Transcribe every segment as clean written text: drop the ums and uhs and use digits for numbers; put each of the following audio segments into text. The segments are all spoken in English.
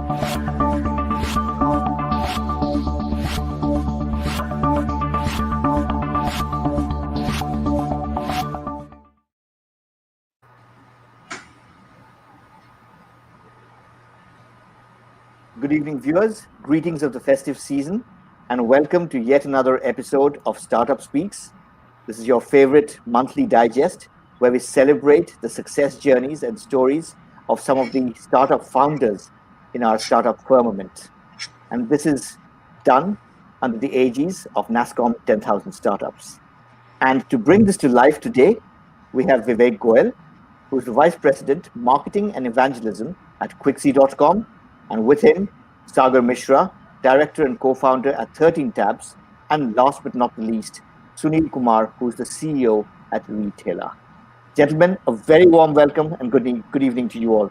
Good evening, viewers. Greetings of the festive season, and welcome to yet another episode of Startup Speaks. This is your favorite monthly digest where we celebrate the success journeys and stories of some of the startup founders in our startup firmament. And this is done under the aegis of NASSCOM 10,000 Startups. And to bring this to life today, we have Vivek Goel, who is the Vice President, Marketing and Evangelism at Quixy.com, and with him, Sagar Mishra, Director and Co-founder at 13 Tabs, and last but not the least, Sunil Kumar, who is the CEO at Retailer. Gentlemen, a very warm welcome and good evening to you all.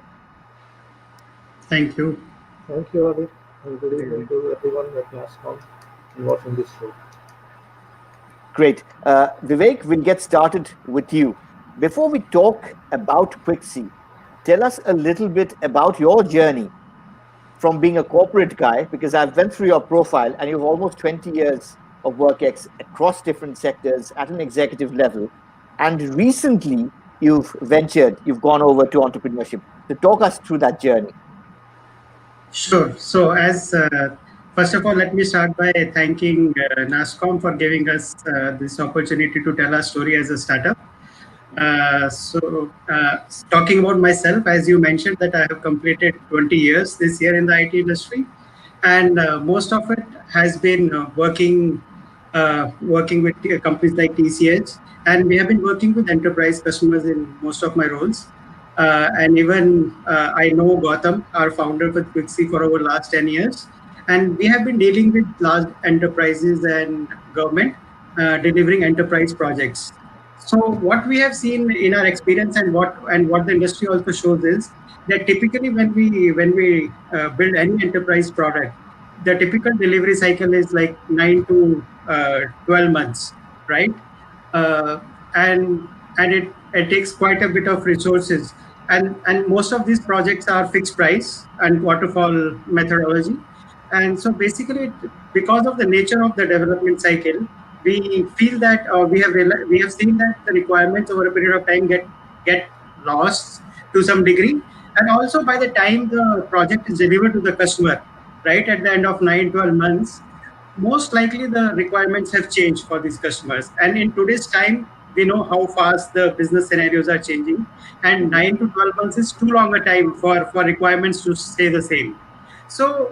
Thank you. Thank you, Adi, and good evening to everyone at NASSCOM and watching this show. Great. Vivek, we'll get started with you. Before we talk about Quixy, tell us a little bit about your journey from being a corporate guy, because I've went through your profile and you've almost 20 years of work across different sectors at an executive level. And recently you've gone over to entrepreneurship. So talk us through that journey. Sure. So first of all, let me start by thanking NASSCOM for giving us this opportunity to tell our story as a startup. Talking about myself, as you mentioned, that I have completed 20 years this year in the IT industry, and most of it has been working with companies like TCS, and we have been working with enterprise customers in most of my roles. And even I know Gautam, our founder with Quixy, for over the last 10 years, and we have been dealing with large enterprises and government delivering enterprise projects. So what we have seen in our experience and what the industry also shows is that typically when we build any enterprise product, the typical delivery cycle is like 9 to 12 months, right? And it takes quite a bit of resources, and most of these projects are fixed price and waterfall methodology. And so basically, because of the nature of the development cycle, we feel that we have seen that the requirements over a period of time get lost to some degree, and also by the time the project is delivered to the customer, right at the end of 9-12 months, most likely the requirements have changed for these customers. And in today's time, we know how fast the business scenarios are changing, and 9 to 12 months is too long a time for requirements to stay the same. So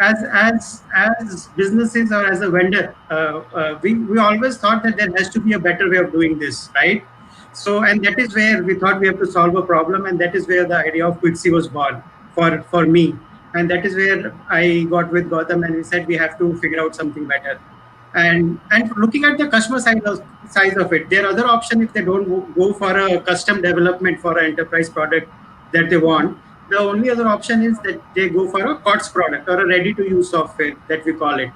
as businesses or as a vendor, we always thought that there has to be a better way of doing this, right? So, and that is where we thought we have to solve a problem, and that is where the idea of Quixy was born for me. And that is where I got with Gautam, and we said we have to figure out something better. And looking at the customer size of it, there are other options if they don't go for a custom development for an enterprise product that they want. The only other option is that they go for a COTS product or a ready-to-use software that we call it.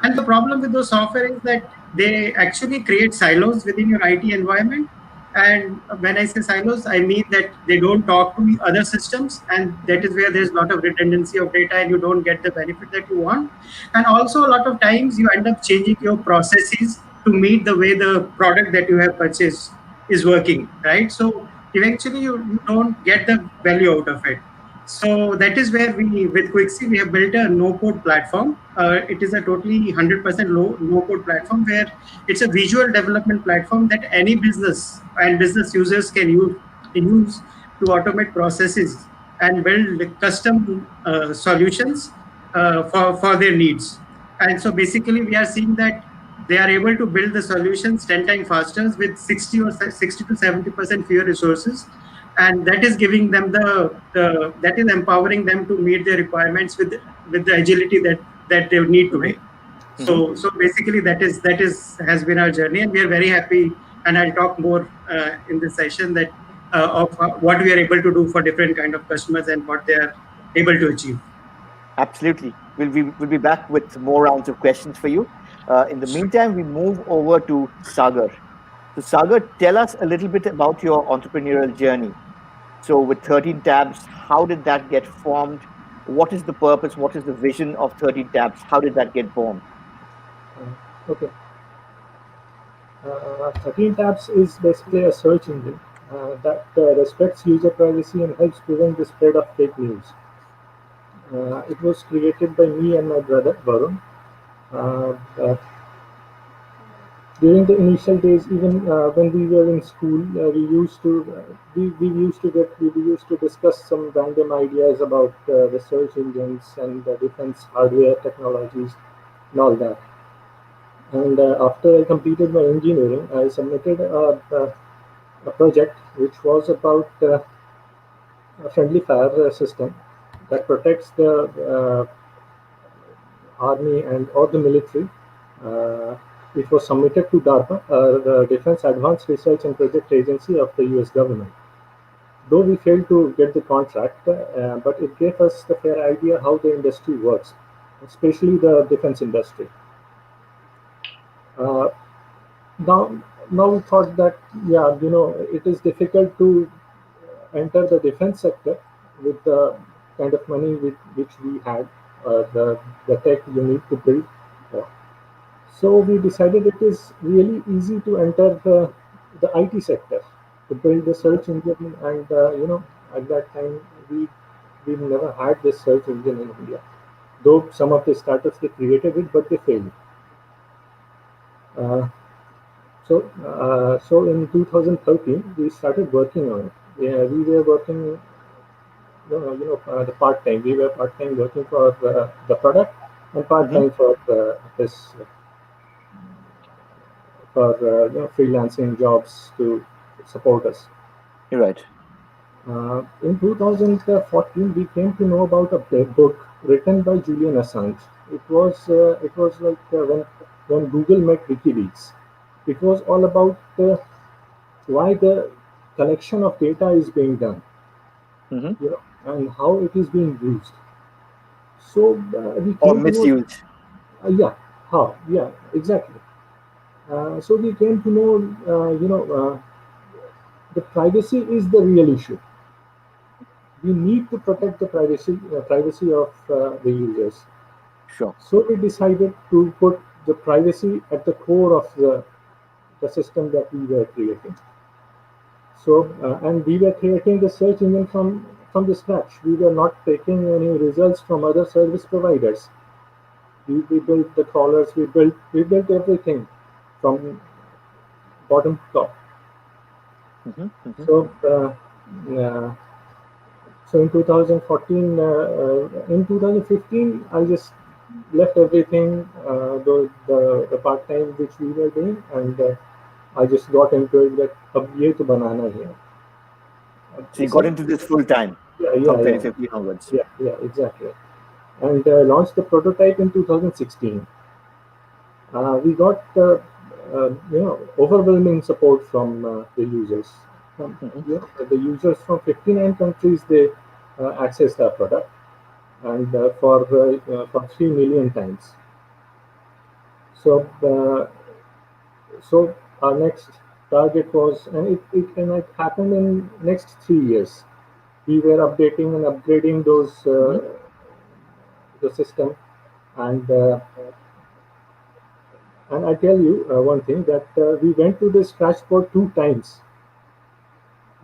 And the problem with those software is that they actually create silos within your IT environment. And when I say silos, I mean that they don't talk to other systems, and that is where there's a lot of redundancy of data and you don't get the benefit that you want. And also a lot of times you end up changing your processes to meet the way the product that you have purchased is working, right? So eventually you don't get the value out of it. So that is where with Quixy, we have built a no-code platform. It is a totally 100% no-code platform where it's a visual development platform that any business and business users can use to automate processes and build custom solutions for their needs. And so basically, we are seeing that they are able to build the solutions 10 times faster with 60 to 70% fewer resources. And that is giving them that is empowering them to meet their requirements with the agility that they need today. Mm-hmm. So basically that has been our journey, and we are very happy. And I'll talk more in this session that of what we are able to do for different kind of customers and what they are able to achieve. Absolutely, we'll be back with more rounds of questions for you. In the meantime, we move over to Sagar. So Sagar, tell us a little bit about your entrepreneurial journey. So with 13 tabs, how did that get formed? What is the purpose? What is the vision of 13 tabs? How did that get born? Okay. 13 tabs is basically a search engine that respects user privacy and helps prevent the spread of fake news. It was created by me and my brother Varun. During the initial days, even when we were in school, we used to discuss some random ideas about the search engines and the defense hardware technologies and all that. And after I completed my engineering, I submitted a project which was about a friendly fire system that protects the army and or the military. It was submitted to DARPA, the Defense Advanced Research and Project Agency of the US government. Though we failed to get the contract, but it gave us the fair idea how the industry works, especially the defense industry. Uh, now, now we thought that it is difficult to enter the defense sector with the kind of money which we had, the tech you need to build. Uh, So we decided it is really easy to enter the IT sector, to build the search engine, and at that time we never had this search engine in India. Though some of the startups they created it, but they failed. Uh, so in 2013 we started working on it. Yeah, we were working, the part time. We were part time working for the product and part Mhm. time for this for freelancing jobs to support us. You're right. In 2014, we came to know about a book written by Julian Assange. It was like when Google met WikiLeaks. It was all about why the collection of data is being done, Mhm. and how it is being used. So we Or came to know, misused. yeah, how, yeah, exactly. So we came to know, the privacy is the real issue. We need to protect the privacy of the users. Sure. So we decided to put the privacy at the core of the system that we were creating. So and we were creating the search engine from the scratch. We were not taking any results from other service providers. We built the crawlers. We built everything from bottom to top. Mhm. Mhm. So uh, So in 2015, I just left everything, the part time which we were doing, and I just got into it that अब ये तो बनाना ही है. So you got So into this full time yeah, from yeah, yeah, 2015 onwards. yeah, exactly. And launched the prototype in 2016. We got overwhelming support from the users. Mhm. The users from 59 countries they accessed our product, and for 3 million times. So our next target was, and it happened in next 3 years. We were updating and upgrading those Mhm. the system, and I tell you one thing that we went to the scratch code 2 times.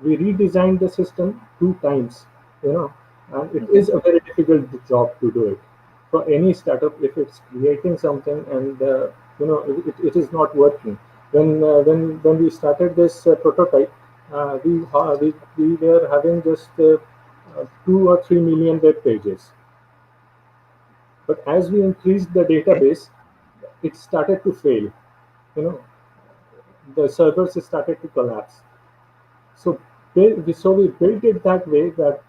We redesigned the system 2 times, you know, and it Okay. is a very difficult job to do it for any startup if it's creating something and it is not working. When we started this prototype, we were having just 2 or 3 million web pages, but as we increased the Okay. database, it started to fail. You know, the servers started to collapse. So, so we built it that way that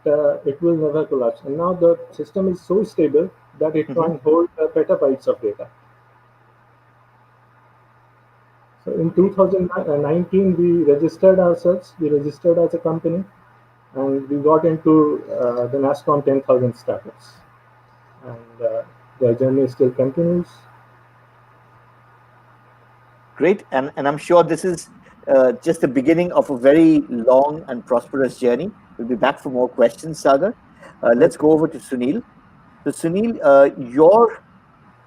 it will never collapse. And now the system is so stable that it Mhm. can hold petabytes of data. So in Okay. 2019, we registered ourselves. We registered as a company, and we got into the NASSCOM 10,000 startups. And the journey still continues. Great. And I'm sure this is just the beginning of a very long and prosperous journey. We'll be back for more questions, Sagar. Let's go over to Sunil. So, Sunil, your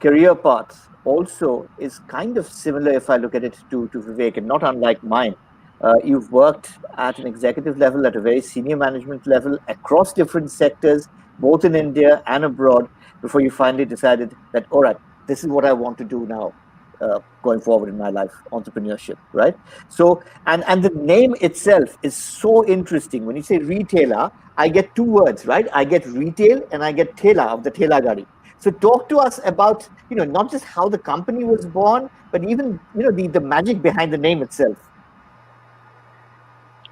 career path also is kind of similar, if I look at it, to Vivek, and not unlike mine. You've worked at an executive level, at a very senior management level, across different sectors, both in India and abroad, before you finally decided that, all right, this is what I want to do now, going forward in my life, entrepreneurship, right? So, and the name itself is so interesting. When you say retailer, I get two words, right? I get retail and I get Thela of the Thela Gadi. So talk to us about, not just how the company was born, but even, the magic behind the name itself.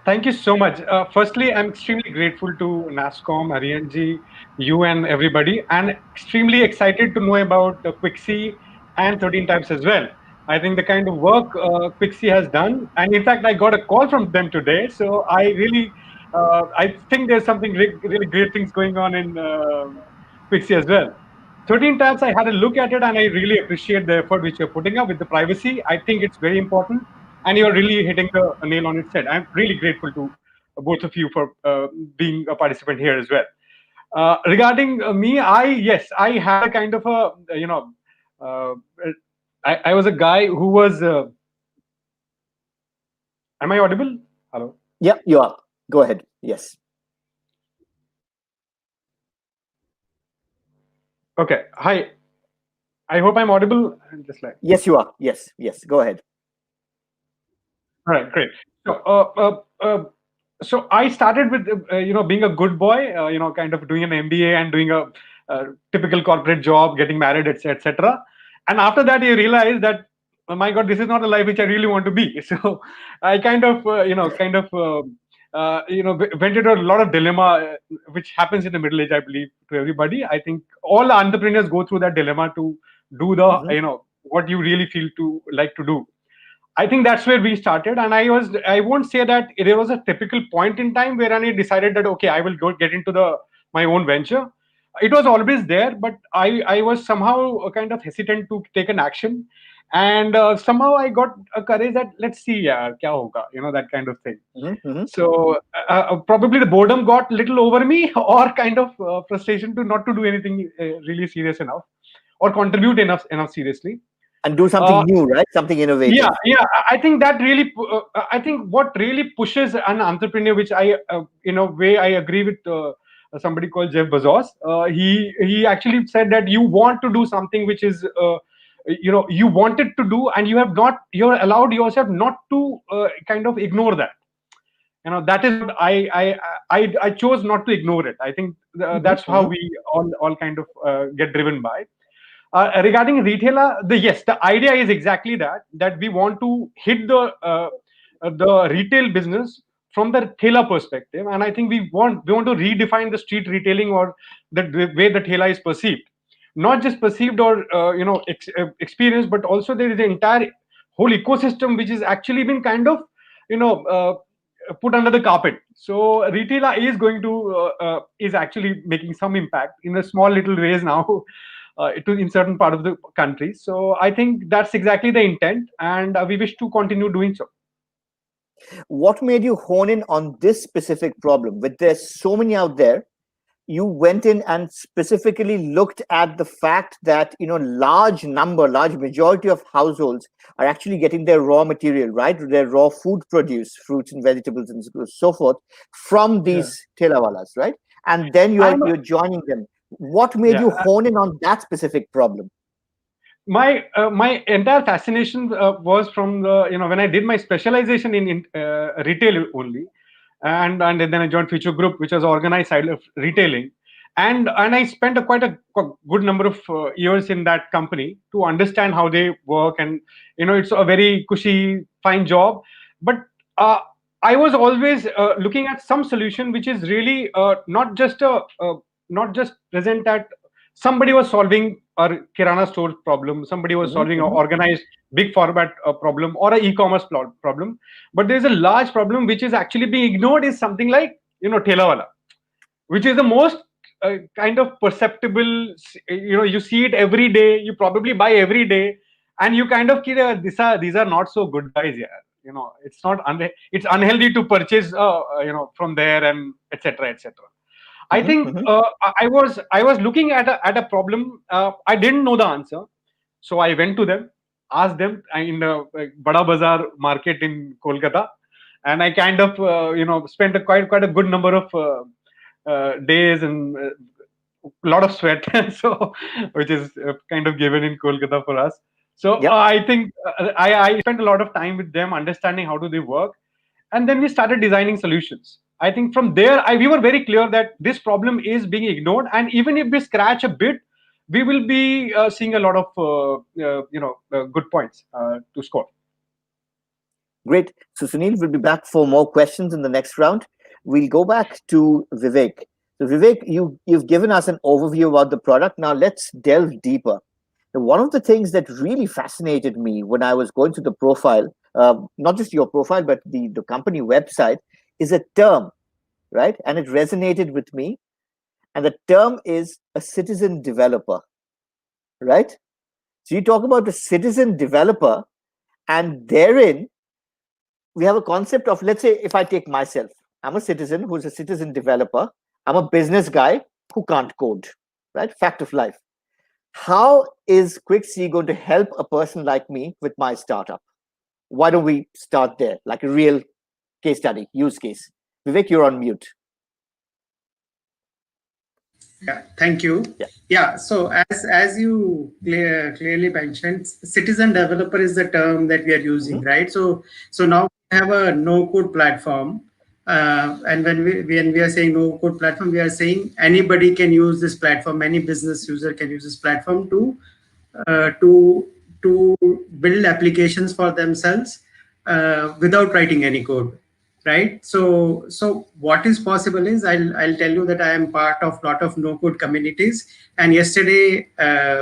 Thank you so much. Firstly, I'm extremely grateful to NASSCOM, Arianji, you and everybody, and extremely excited to know about Quixi and 13 Types as well. I think the kind of work Quixi has done, and in fact, I got a call from them today. So I think there's something really great things going on in Quixi as well. 13 Types, I had a look at it, and I really appreciate the effort which you're putting up with the privacy. I think it's very important, and you're really hitting the nail on its head. I'm really grateful to both of you for being a participant here as well. Regarding me, I had a kind of a uh, I was a guy who was. Am I audible? Hello. Yeah, you are. Go ahead. Yes. Okay. Hi. I hope I'm audible. Just like. Yes, you are. Yes. Go ahead. All right. Great. So I started with being a good boy, kind of doing an MBA and doing a typical corporate job, getting married, etc. And after that, you realize that, oh my God, this is not a life which I really want to be. So I kind of went into a lot of dilemma, which happens in the middle age, I believe, to everybody. I think all the entrepreneurs go through that dilemma to do the what you really feel to like to do. I think that's where we started, and I won't say that there was a typical point in time where I decided that okay, I will go get into my own venture. It was always there, but I was somehow kind of hesitant to take an action, and somehow I got a courage that let's see, yeah, kya hoga, that kind of thing. So probably the boredom got little over me, or kind of frustration to not to do anything really serious enough, or contribute enough seriously. And do something new, right? Something innovative. Yeah. I think that really, I think what really pushes an entrepreneur, which I, in a way, I agree with somebody called Jeff Bezos. He actually said that you want to do something which is, you wanted to do, and you're allowed yourself not to kind of ignore that. That is what I chose not to ignore it. I think that's how we all kind of get driven by. Regarding retailer, the idea is exactly that we want to hit the retail business from the Thela perspective, and I think we want to redefine the street retailing, or the way the Thela is perceived, not just perceived or experienced, but also there is an entire whole ecosystem which is actually been kind of put under the carpet. So retailer is going to is actually making some impact in a small little ways now. In certain part of the country. So I think that's exactly the intent, and we wish to continue doing so. What made you hone in on this specific problem? With there's so many out there, you went in and specifically looked at the fact that large majority of households are actually getting their raw material, right, their raw food produce, fruits and vegetables and so forth, from these Thelawalas, right? And then you're joining them. What made you hone in on that specific problem? My entire fascination was from the when I did my specialization in retail only, and then I joined Future Group, which was organized side of retailing, and I spent quite a good number of years in that company to understand how they work, and it's a very cushy, fine job, but I was always looking at some solution which is really not just present at somebody was solving a kirana store problem, somebody was solving an organized big format problem, or an e-commerce problem, but there's a large problem which is actually being ignored, is something like Thelawala, which is the most kind of perceptible. You see it every day, you probably buy every day, and you kind of these are not so good guys, yeah. it's not it's unhealthy to purchase from there, and etc., etc. I think I was looking at a problem. I didn't know the answer, so I went to them, asked them in the Bada Bazaar market in Kolkata, and I kind of spent quite a good number of days and a lot of sweat, so which is kind of given in Kolkata for us. So Yep. I think I spent a lot of time with them, understanding how do they work, and then we started designing solutions. I think from there we were very clear that this problem is being ignored, and even if we scratch a bit, we will be seeing a lot of good points to score. Great. So Sunil will be back for more questions in the next round. We'll go back to Vivek. So Vivek, you've given us an overview about the product. Now let's delve deeper. Now, one of the things that really fascinated me when I was going through the profile, not just your profile, but the company website, is a term, right? And it resonated with me. And the term is a citizen developer, right? So you talk about a citizen developer, and therein we have a concept of, let's say, if I take myself, I'm a citizen who's a citizen developer. I'm a business guy who can't code, right? Fact of life. How is Quixy going to help a person like me with my startup? Why don't we start there, like a real case study, use case? Vivek, you're on mute. Yeah, thank you. Yeah, so as you clearly mentioned, citizen developer is the term that we are using, right? So now we have a no-code platform, and when we are saying no-code platform, we are saying anybody can use this platform. Any business user can use this platform to build applications for themselves without writing any code. Right. So what is possible is I'll tell you that I am part of lot of no code communities. And yesterday,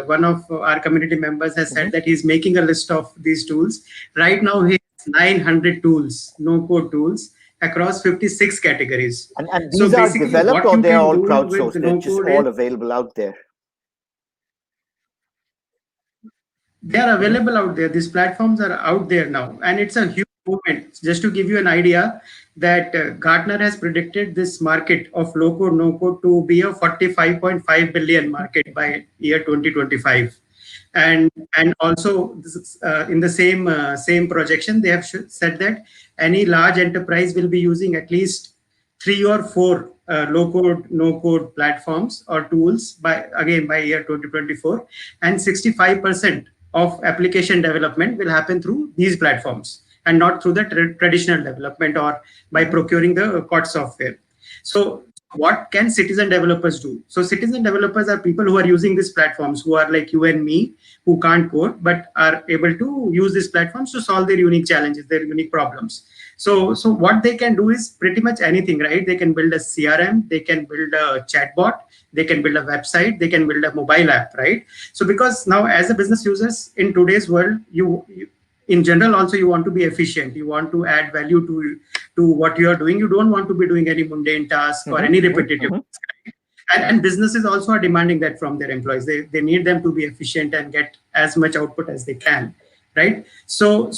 one of our community members has said that he's making a list of these tools. Right now, he has 900 tools, no code tools across 56 categories. And these are developed, or they're all crowdsourced? They're just all available out there. They are available out there. These platforms are out there now, and it's a huge movement. Just to give you an idea, that Gartner has predicted this market of low-code, no-code to be a 45.5 billion market by year 2025. And also this is, in the same projection, they have said that any large enterprise will be using at least 3 or 4 low-code, no-code platforms or tools by year 2024, and 65% of application development will happen through these platforms and not through the traditional development or by procuring the COD software. So what can citizen developers do? So citizen developers are people who are using these platforms, who are like you and me, who can't code, but are able to use these platforms to solve their unique challenges, their unique problems. So what they can do is pretty much anything, right? They can build a CRM, they can build a chatbot, they can build a website, they can build a mobile app, right? So because now as a business users in today's world, you in general also you want to be efficient, you want to add value to what you are doing. You don't want to be doing any mundane task or any repetitive task. And businesses also are demanding that from their employees. They need them to be efficient and get as much output as they can, right? So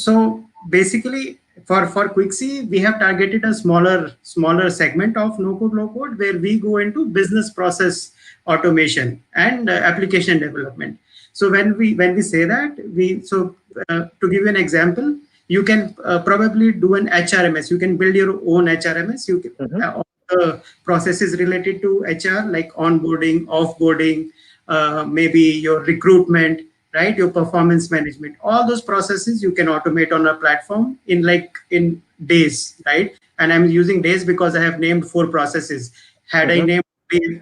basically for Quixy, we have targeted a smaller segment of no-code, low-code, where we go into business process automation and application development. So when we say that, to give you an example, you can probably do an HRMS. You can build your own HRMS. You can, all the processes related to HR, like onboarding, offboarding, maybe your recruitment, right? Your performance management. All those processes you can automate on a platform in days, right? And I'm using days because I have named 4 processes. Had I named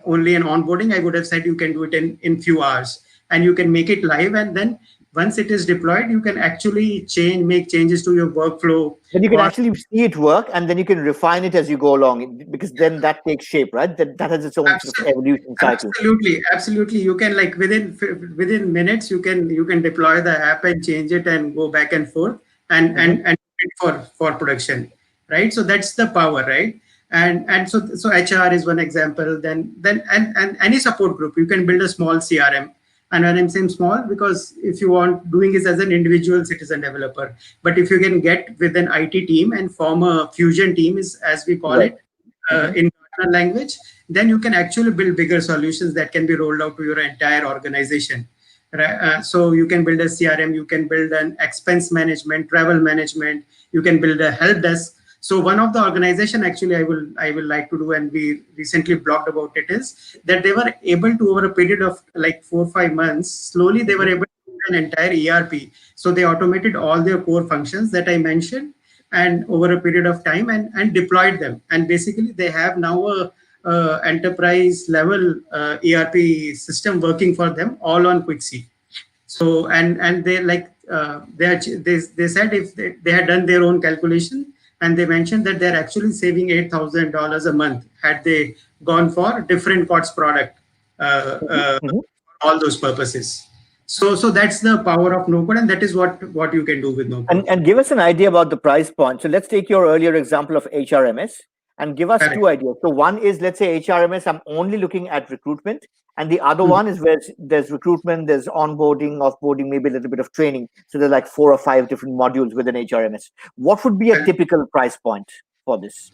only an onboarding, I would have said you can do it in few hours. And you can make it live, and then once it is deployed, you can actually make changes to your workflow. Then you can actually see it work, and then you can refine it as you go along, because then that takes shape, right? That has its own sort of evolution cycle. Absolutely. You can within minutes, you can deploy the app and change it and go back and forth and for production, right? So that's the power, right? And so HR is one example. Then and any support group, you can build a small CRM. And when I'm saying small, because if you want doing it as an individual citizen developer, but if you can get with an IT team and form a fusion team, is as we call Right. it in Gartner language, then you can actually build bigger solutions that can be rolled out to your entire organization. Right? So you can build a CRM, you can build an expense management, travel management, you can build a help desk. So one of the organization actually I will like to do, and we recently blogged about it, is that they were able to, over a period of like 4 or 5 months, slowly they were able to build an entire ERP. So they automated all their core functions that I mentioned, and over a period of time, and deployed them. And basically they have now a enterprise level ERP system working for them, all on Quixy. So and they like they said if they had done their own calculation, and they mentioned that they're actually saving $8,000 a month had they gone for different COTS product all those purposes. So that's the power of no code, and that is what you can do with no code. And give us an idea about the price point. So let's take your earlier example of HRMS and give us Correct. two ideas. So one is, let's say HRMS, I'm only looking at recruitment. And the other one is where there's recruitment, there's onboarding, offboarding, maybe a little bit of training. So there's like 4 or 5 different modules within HRMS. What would be a typical price point for this?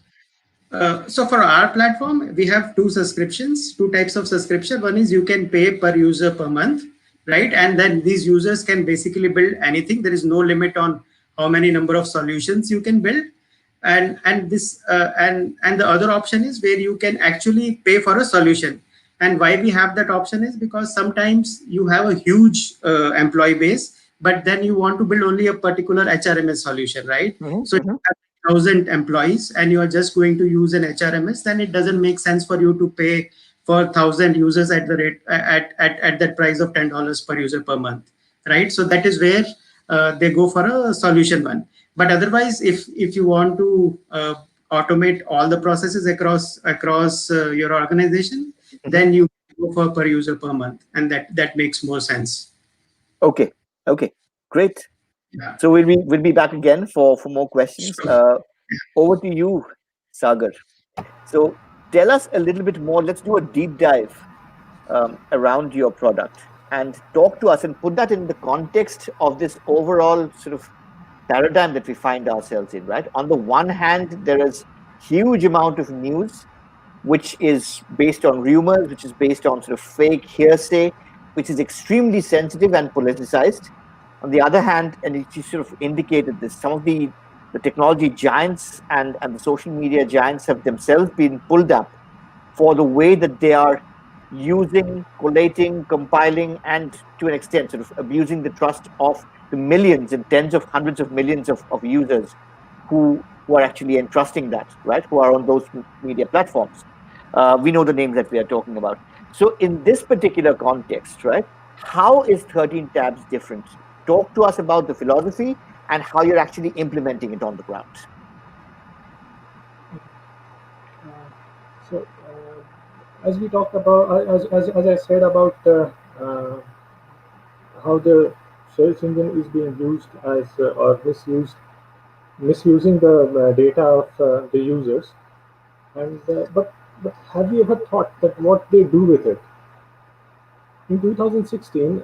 So for our platform, we have two types of subscription. One is you can pay per user per month, right? And then these users can basically build anything. There is no limit on how many number of solutions you can build. And this and the other option is where you can actually pay for a solution. And why we have that option is because sometimes you have a huge employee base, but then you want to build only a particular HRMS solution, right? So if you have 1,000 employees and you are just going to use an HRMS, then it doesn't make sense for you to pay for 1,000 users at the rate at that price of $10 per user per month, right? So that is where they go for a solution one. But otherwise, if you want to automate all the processes across your organization, then you go for per user per month, and that makes more sense. Okay, great. Yeah. So we'll be back again for more questions. Over to you, Sagar. So tell us a little bit more. Let's do a deep dive around your product and talk to us and put that in the context of this overall sort of paradigm that we find ourselves in, right? On the one hand, there is huge amount of news which is based on rumors, which is based on sort of fake hearsay, which is extremely sensitive and politicized. On the other hand, and you sort of indicated this, some of the technology giants and the social media giants have themselves been pulled up for the way that they are using, collating, compiling, and to an extent sort of abusing the trust of the millions and tens of hundreds of millions of users who are actually entrusting that, right? Who are on those media platforms. We know the names that we are talking about. So in this particular context, right, how is 13 Tabs different? Talk to us about the philosophy and how you're actually implementing it on the ground. So, as we talked about, as I said about how the search engine is being used as or misusing the data of the users, and but have you ever thought that what they do with it? In 2016,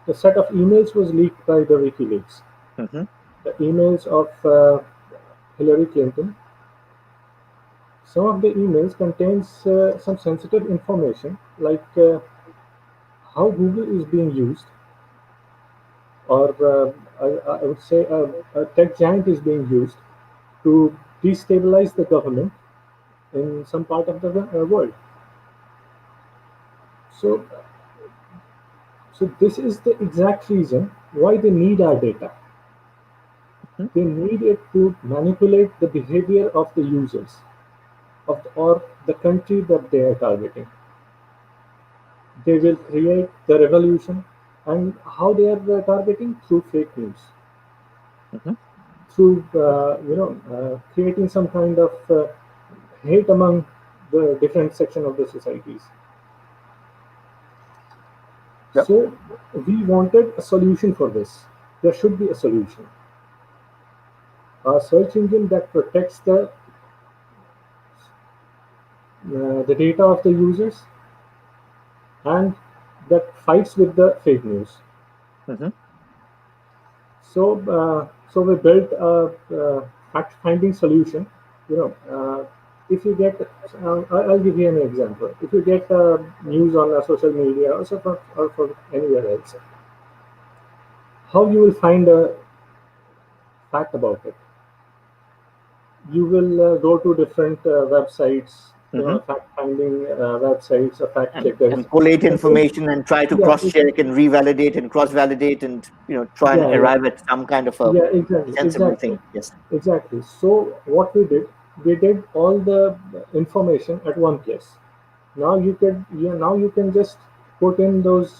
the set of emails was leaked by the WikiLeaks. Mm-hmm. The emails of Hillary Clinton. Some of the emails contains some sensitive information, like how Google is being used, or I would say a tech giant is being used to destabilize the government in some part of the world. So this is the exact reason why they need our data. They need it to manipulate the behavior of the users or the country that they are targeting. They will create the revolution, and how they are targeting through fake news, through creating some kind of hate among the different section of the societies. Yep. So we wanted a solution for this. There should be a solution. A search engine that protects the data of the users and that fights with the fake news. Mhm. So we built a fact-finding solution. If you get, I'll give you an example. If you get news on social media or for anywhere else, how you will find a fact about it? You will go to different websites, Mhm. fact-finding websites or fact checkers. And collate And then, information and try to yeah, cross-check and revalidate and cross-validate and try and yeah, arrive at some kind of a yeah, exactly, sensible exactly, thing. Yes. exactly. So what we did all the information at one place. Now you can just put in those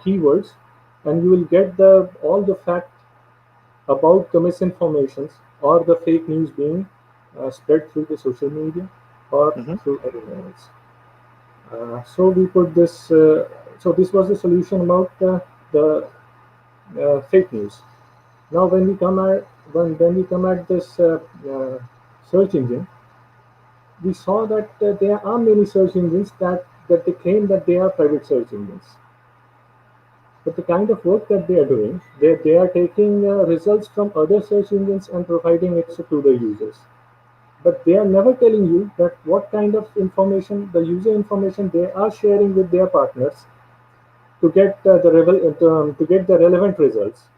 keywords, and you will get the all the fact about the misinformations or the fake news being spread through the social media or Mhm. through anything else. So we put this. So this was the solution about the fake news. Now, when we come at this search engine, we saw that there are many search engines that they claim that they are private search engines. But the kind of work that they are doing, they are taking results from other search engines and providing it to the users. But they are never telling you that what kind of information, the user information they are sharing with their partners to get to get the relevant results.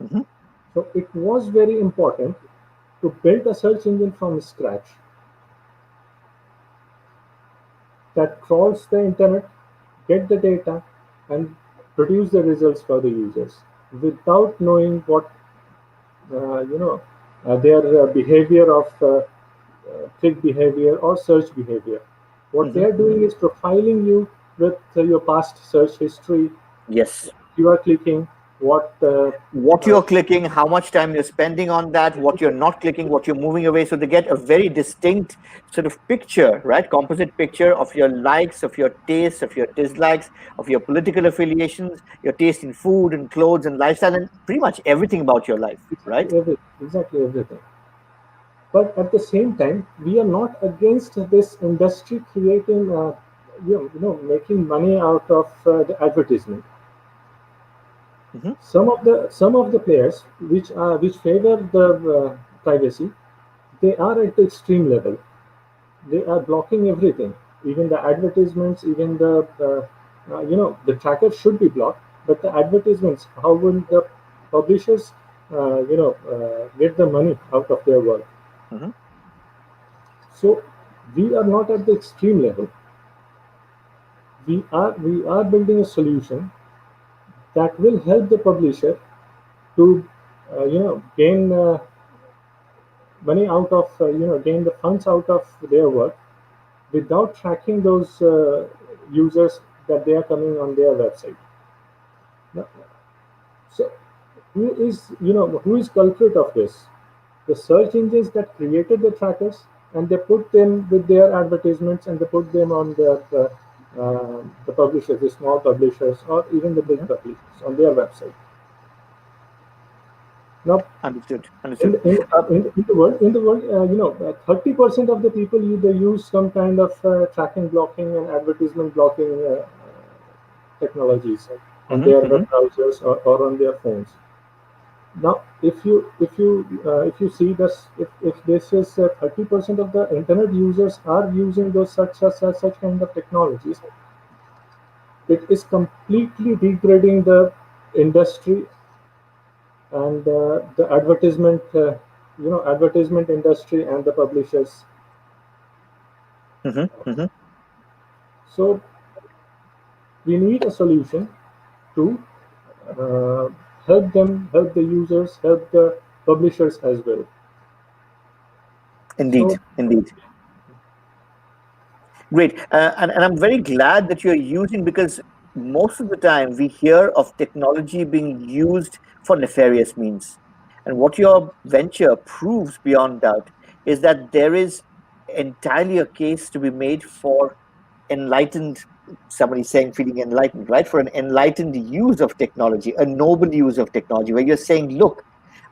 Mhm. So it was very important to build a search engine from scratch that crawls the internet, get the data, and produce the results for the users without knowing what their behavior of click behavior or search behavior. What they Mhm. are doing is profiling you with your past search history. Yes. You are clicking what What you're clicking, how much time you're spending on that, what you're not clicking, what you're moving away. So they get a very distinct sort of picture, right? Composite picture of your likes, of your tastes, of your dislikes, of your political affiliations, your taste in food and clothes and lifestyle, and pretty much everything about your life, right? exactly everything. But at the same time, we are not against this industry creating, making money out of the advertisement. Mhm. Some of the players which favor the privacy, they are at the extreme level. They are blocking everything, even the advertisements, even the tracker should be blocked, but the advertisements, how will the publishers get the money out of their work? Mhm. So we are not at the extreme level. We are building a solution that will help the publisher to gain money out of gain the funds out of their work without tracking those users that they are coming on their website. Now, so who is culprit of this? The search engines that created the trackers, and they put them with their advertisements, and they put them on the publishers, the small publishers, or even the big Mhm. publishers on their website. Now, Understood. in Understood. the, in, in the world, 30% of the people either use some kind of tracking blocking and advertisement blocking technologies on Mhm. their web Mhm. browsers or on their phones. Now, if you see this, if this is 30% of the internet users are using those such kind of technologies, it is completely degrading the industry and the advertisement industry and the publishers. Mhm. Mhm. So we need a solution to uh, help the users, help the publishers as well. Indeed. So Indeed. Great. And I'm very glad that you're using, because most of the time we hear of technology being used for nefarious means. And what your venture proves beyond doubt is that there is entirely a case to be made for enlightened, somebody saying feeling enlightened, right? For an enlightened use of technology, a noble use of technology, where you're saying, look,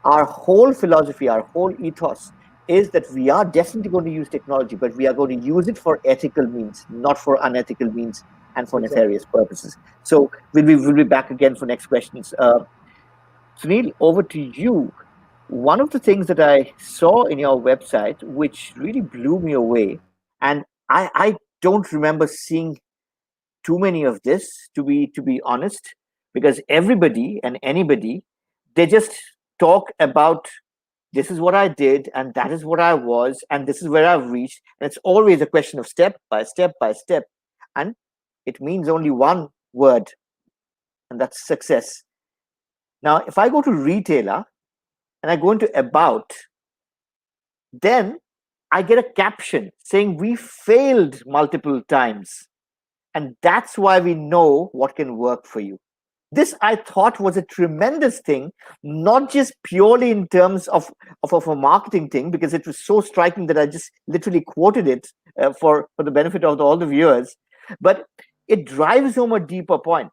our whole philosophy, our whole ethos is that we are definitely going to use technology, but we are going to use it for ethical means, not for unethical means and for nefarious purposes. So we'll be back again for next questions. Sunil, over to you. One of the things that I saw in your website, which really blew me away, and I don't remember seeing too many of this, to be honest, because everybody and anybody, they just talk about this is what I did and that is what I was and this is where I've reached, and it's always a question of step by step by step, and it means only one word, and that's success. Now, if I go to retailer and I go into about, then I get a caption saying we failed multiple times. And that's why we know what can work for you. This I thought was a tremendous thing, not just purely in terms of a marketing thing, because it was so striking that I just literally quoted it for the benefit of all the viewers, but it drives home a deeper point,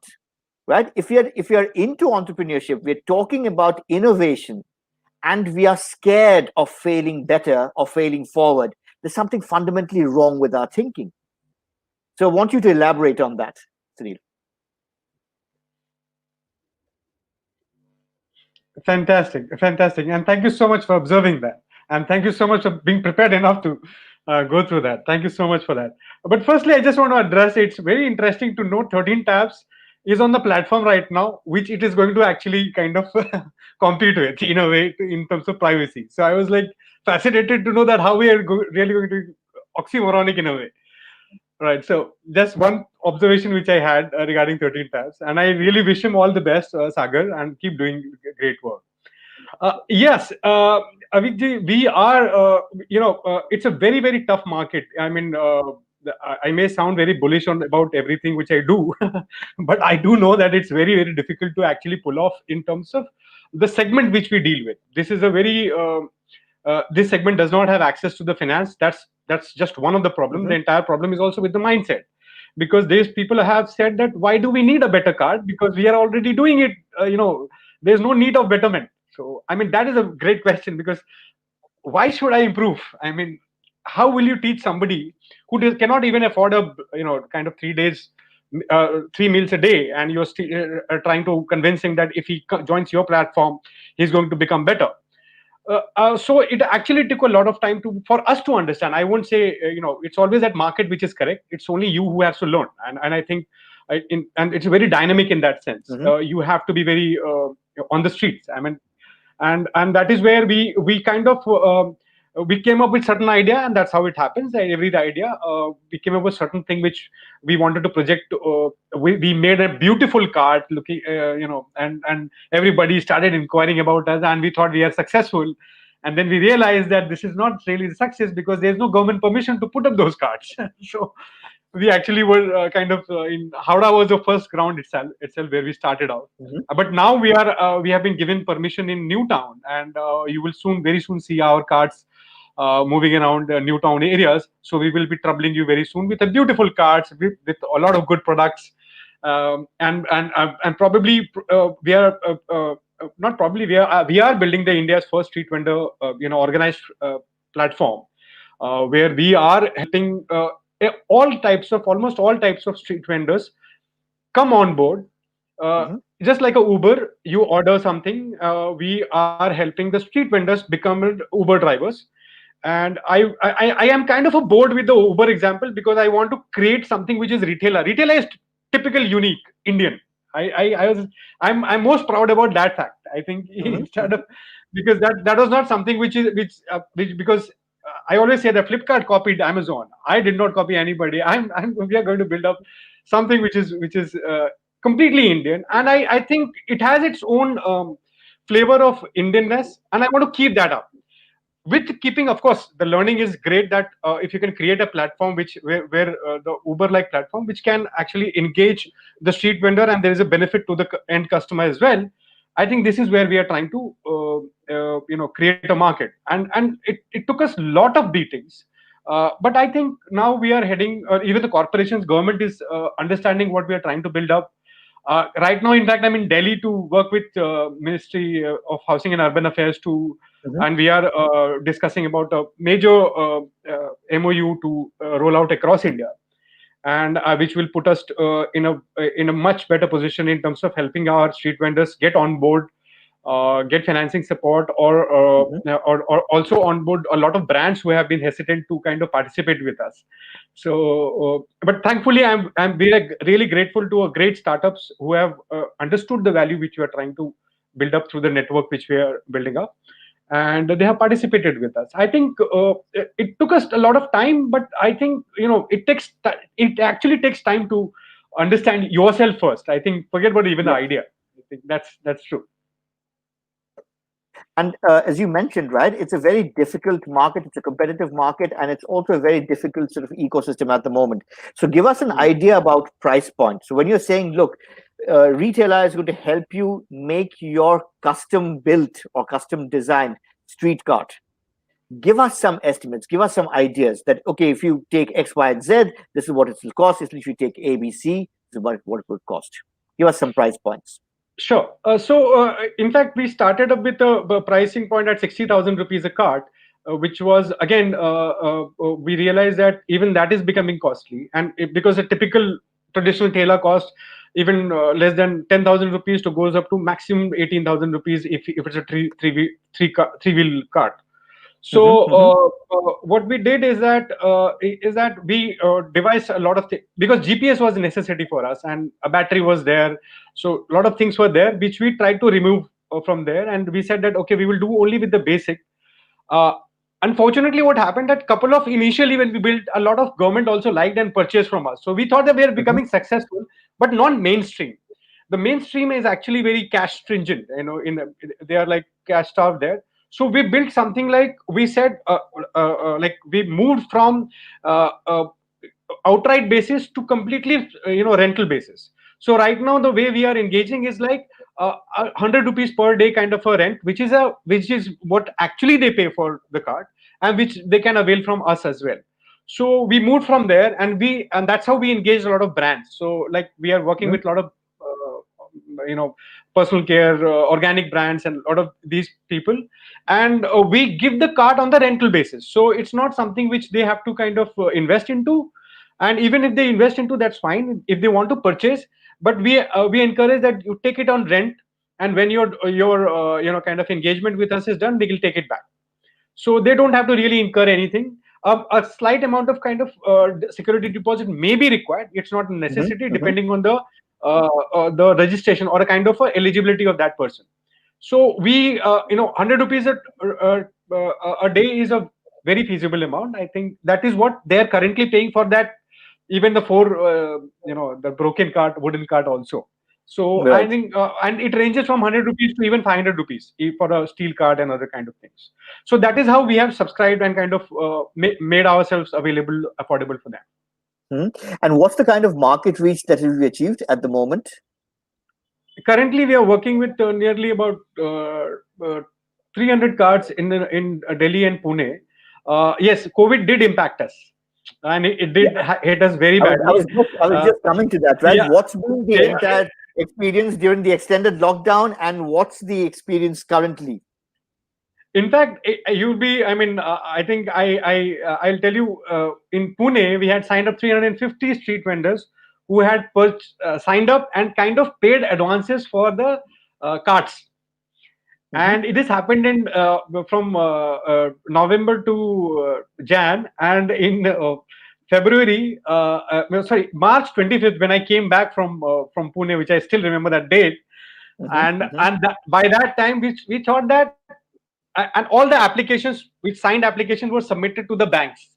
right? If you're into entrepreneurship, we're talking about innovation, and we are scared of failing better or failing forward. There's something fundamentally wrong with our thinking. So I want you to elaborate on that, Sunil. Fantastic, fantastic, and thank you so much for observing that, and thank you so much for being prepared enough to go through that. Thank you so much for that. But firstly, I just want to address, it's very interesting to note 13 tabs is on the platform right now, which it is going to actually kind of compete with in a way in terms of privacy. So I was like fascinated to know that how we are really going to oxymoronic in a way. Right. So just one observation which I had regarding 13 tabs, and I really wish him all the best, Sagar, and keep doing great work. Yes, Avikji, we are, it's a very, very tough market. I mean, I may sound very bullish on about everything which I do, but I do know that it's very, very difficult to actually pull off in terms of the segment which we deal with. This is a very this segment does not have access to the finance. That's just one of the problems. The entire problem is also with the mindset, because these people have said that why do we need a better card, because we are already doing it. There's no need of betterment. So I mean, that is a great question, because why should I improve? I mean, how will you teach somebody who cannot even afford a kind of 3 days 3 meals a day, and you're still trying to convince him that if he joins your platform he's going to become better? So it actually took a lot of time for us to understand. I won't say it's always that market which is correct. It's only you who has to learn, and I think and it's very dynamic in that sense. You have to be very on the streets. I mean, and that is where we kind of we came up with certain idea, and that's how it happens. And every idea we came up with certain thing which we wanted to project. We made a beautiful card looking and everybody started inquiring about us, and we thought we are successful. And then we realized that this is not really a success, because there's no government permission to put up those cards. So we actually were kind of in Howrah was the first ground itself where we started out. But now we have been given permission in Newtown, and you will very soon see our cards moving around Newtown areas. So we will be troubling you very soon with a beautiful cards with a lot of good products, and probably we are not probably we are building the India's first street vendor organized platform, where we are helping almost all types of street vendors come on board. Just like a Uber, you order something, we are helping the street vendors become Uber drivers. And I am kind of a bored with the Uber example, because I want to create something which is retailer. Retailer is typical, unique Indian. I'm most proud about that fact. I think instead of, because that was not something which because I always say that Flipkart copied Amazon. I did not copy anybody. We are going to build up something which is completely Indian, and I think it has its own flavor of Indianness, and I want to keep that up. With keeping, of course, the learning is great, that if you can create a platform where the Uber-like platform which can actually engage the street vendor, and there is a benefit to the end customer as well. I think this is where we are trying to create a market, and it took us a lot of beatings, but I think now we are heading, or even the corporations, government is understanding what we are trying to build up. Right now, in fact, I'm in Delhi to work with Ministry of Housing and Urban Affairs to and we are discussing about a major MOU to roll out across India, and which will put us in a much better position in terms of helping our street vendors get on board, get financing support, or also onboard a lot of brands who have been hesitant to kind of participate with us. So, but thankfully, I'm really grateful to a great startups who have understood the value which we are trying to build up through the network which we are building up, and they have participated with us. I think it took us a lot of time, but I think it actually takes time to understand yourself first. I think forget about even the idea. I think that's true. And as you mentioned, right, it's a very difficult market. It's a competitive market, and it's also a very difficult sort of ecosystem at the moment. So give us an idea about price point. So when you're saying, look, retailer is going to help you make your custom built or custom designed street cart, give us some estimates, give us some ideas that, okay, if you take X, Y, and Z, this is what it will cost. If you take A, B, C, this is what it would cost. Give us some price points. Sure. In fact, we started up with a pricing point at 60,000 rupees a cart, which was, again, we realized that even that is becoming costly. And because a typical traditional tailor cost even less than 10,000 rupees to goes up to maximum 18,000 rupees if it's a three-wheel cart. So what we did is that we devised a lot of things, because GPS was a necessity for us and a battery was there. So a lot of things were there which we tried to remove from there, and we said that okay, we will do only with the basic. Unfortunately, what happened that couple of initially when we built, a lot of government also liked and purchased from us. So we thought that we are becoming successful, but not mainstream. The mainstream is actually very cash stringent. They are like cash starved there. So we built something like we said, like we moved from outright basis to completely rental basis. So right now the way we are engaging is like 100 rupees per day kind of a rent, which is what actually they pay for the card, and which they can avail from us as well. So we moved from there, and that's how we engage a lot of brands. So like we are working with a lot of personal care, organic brands, and a lot of these people, and we give the cart on the rental basis. So it's not something which they have to kind of invest into, and even if they invest into, that's fine if they want to purchase. But we encourage that you take it on rent, and when your kind of engagement with us is done, they will take it back. So they don't have to really incur anything. A slight amount of kind of security deposit may be required. It's not a necessity, depending on the registration or a kind of eligibility of that person. So we 100 rupees a day is a very feasible amount. I think that is what they're currently paying for that, even the the broken cart, wooden cart also. So Right. I think and it ranges from 100 rupees to even 500 rupees for a steel cart and other kind of things. So that is how we have subscribed and kind of made ourselves available, affordable for them. And what's the kind of market reach that you've achieved at the moment? Currently, we are working with nearly about 300 cards in Delhi and Pune. Yes, COVID did impact us, and it did hit us very badly. I was just coming to that, right? Yeah. What's been the entire experience during the extended lockdown, and what's the experience currently? In fact, you'll be. I mean, I think I'll tell you. In Pune, we had signed up 350 street vendors who had signed up and kind of paid advances for the carts. And it has happened in from November to Jan, and in February, March 25th, when I came back from Pune, which I still remember that date, and by that time, we thought that, and all the applications, which signed applications, were submitted to the banks.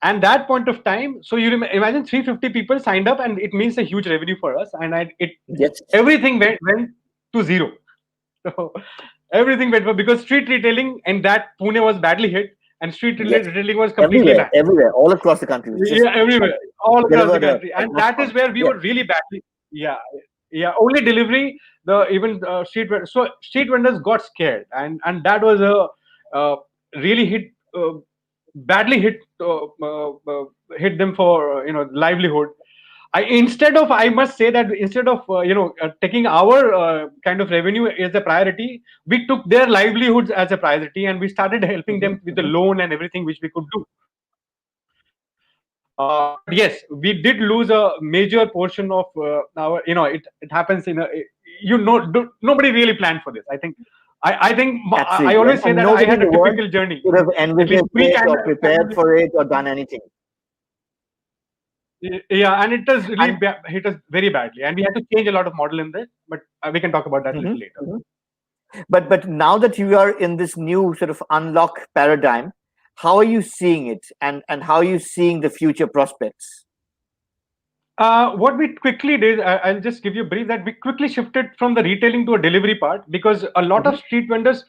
And that point of time, so you imagine 350 people signed up, and it means a huge revenue for us, and everything went to zero. So everything went for, because street retailing and that Pune was badly hit, and street retailing was completely banned. Everywhere, all across the country. Yeah, everywhere, all across the country, and that is where we were really badly. Only delivery. Even street vendors. So street vendors got scared, and that was a really badly hit them for livelihood. I must say that instead of taking our kind of revenue as a priority, we took their livelihoods as a priority, and we started helping them with the loan and everything which we could do. But yes, we did lose a major portion of our. It happens in a. Nobody really planned for this. I think I Absolutely. always say And that I nobody had a in the world typical journey. could have At least envisaged we it kind or of prepared for it or done anything. Yeah, and it has really And hit us very badly, and we had to change a lot of model in this. But we can talk about that a Mhm, little later. mhm. But now that you are in this new sort of unlock paradigm, how are you seeing it, and how are you seeing the future prospects? What we quickly did, I'll just give you a brief that we quickly shifted from the retailing to a delivery part, because a lot of street vendors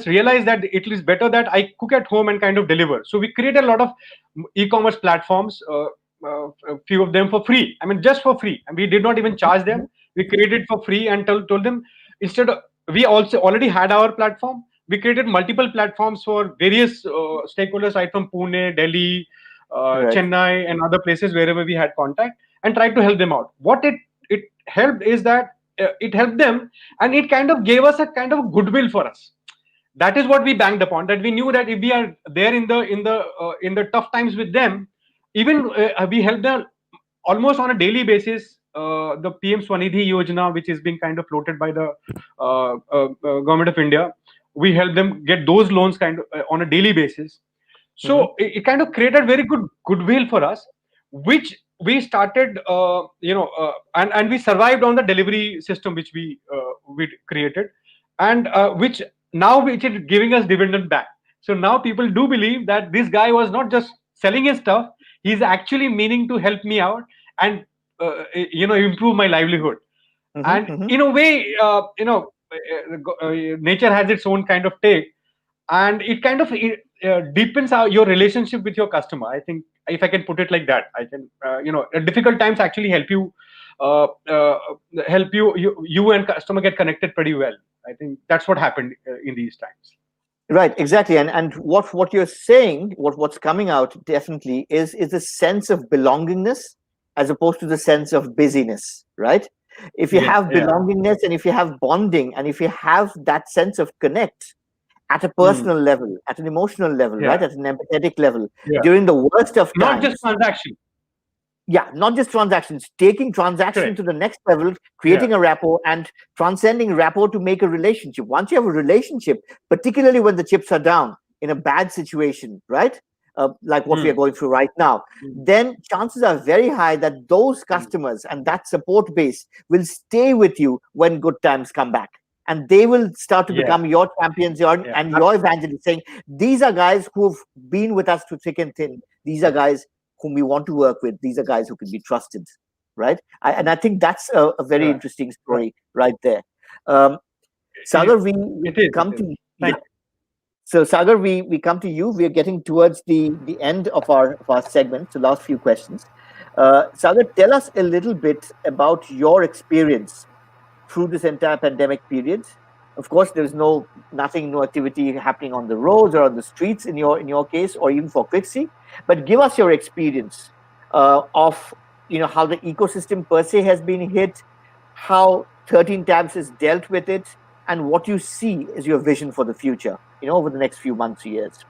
realized that it is better that I cook at home and kind of deliver. So we created a lot of e-commerce platforms, a few of them for free. I mean, just for free, and we did not even charge them. We created for free and told them, instead of, we also already had our platform. We created multiple platforms for various stakeholders, right from Pune, Delhi, Right. Chennai, and other places wherever we had contact, and tried to help them out. What it helped is that it helped them, and it kind of gave us a kind of goodwill for us. That is what we banked upon. That we knew that if we are there in the tough times with them, even we help them almost on a daily basis. The PM Swanidhi Yojana, which is being kind of floated by the government of India, we help them get those loans kind of on a daily basis. So it kind of created very good goodwill for us, which we started, and we survived on the delivery system which we created, and which is giving us dividend back. So now people do believe that this guy was not just selling his stuff; he's actually meaning to help me out and improve my livelihood. And in a way, nature has its own kind of take, and it kind of deepens your relationship with your customer. I think, if I can put it like that, I can, at difficult times actually uh, uh, you and customer get connected pretty well. I think that's what happened in these times. Right, exactly. And what you're saying, what's coming out definitely is a sense of belongingness as opposed to the sense of busyness, right? If you have belongingness, and if you have bonding, and if you have that sense of connect at a personal level, at an emotional level, right, at an empathetic level, during the worst of Not times. just transaction. Yeah, not just transactions, taking transaction Correct. to the next level, creating a rapport, and transcending rapport to make a relationship. Once you have a relationship, particularly when the chips are down in a bad situation, right? Like what we are going through right now, then chances are very high that those customers and that support base will stay with you when good times come back. And they will start to become your champions and your evangelists, saying, these are guys who've been with us through thick and thin. These are guys whom we want to work with. These are guys who can be trusted, right? And I think that's a very interesting story right there. Sagar, we come to you. So Sagar, we come to you. We are getting towards the end of our segment, so last few questions. Sagar, tell us a little bit about your experience through this entire pandemic period. Of course, there's no activity happening on the roads or on the streets in your case, or even for Quixi. But give us your experience of how the ecosystem per se has been hit, how 13 Tabs has dealt with it, and what you see as your vision for the future, over the next few months or years.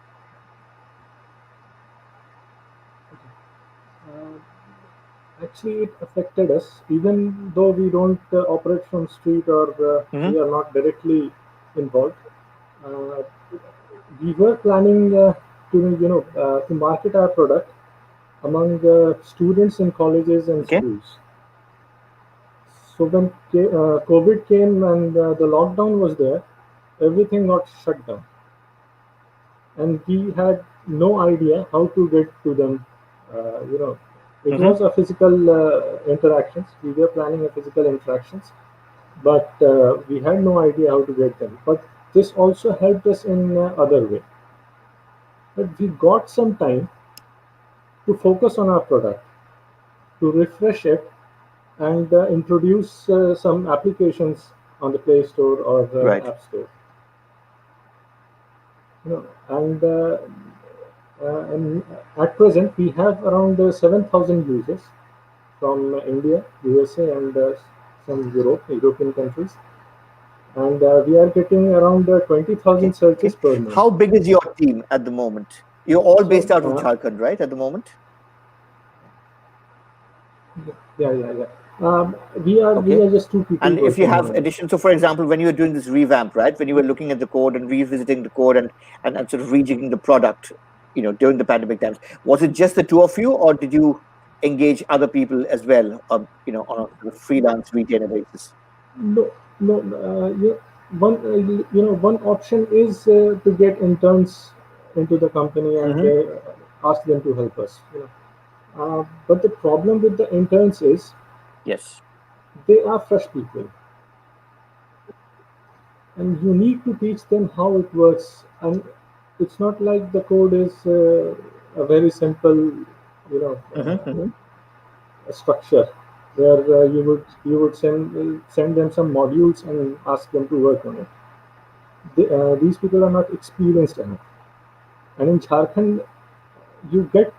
Actually, it affected us, even though we don't operate from street, or we are not directly involved. We were planning to market our product among students in colleges and schools. So when COVID came and the lockdown was there, everything got shut down, and we had no idea how to get to them. It was a physical interactions. We were planning a physical interactions, but we had no idea how to get them. But this also helped us in other way. But we got some time to focus on our product, to refresh it, and introduce some applications on the Play Store or App Store. And at present we have around 7,000 users from India, USA, and some European countries. And we are getting around 20,000 searches per month. How big is your team at the moment? You're all So, based out of Jharkhand, right, at the moment? Yeah. We are just two people. And if you working have on it. addition, so for example, when you were doing this revamp, right, when you were looking at the code and revisiting the code and sort of rejigging the product, during the pandemic times, was it just the two of you, or did you engage other people as well, on a sort of freelance retainer basis? No. Yeah, one option is to get interns into the company and ask them to help us. But the problem with the interns is Yes. they are fresh people, and you need to teach them how it works. And it's not like the code is a very simple, structure where you would send them some modules and ask them to work on it. These people are not experienced enough, and in Jharkhand, you get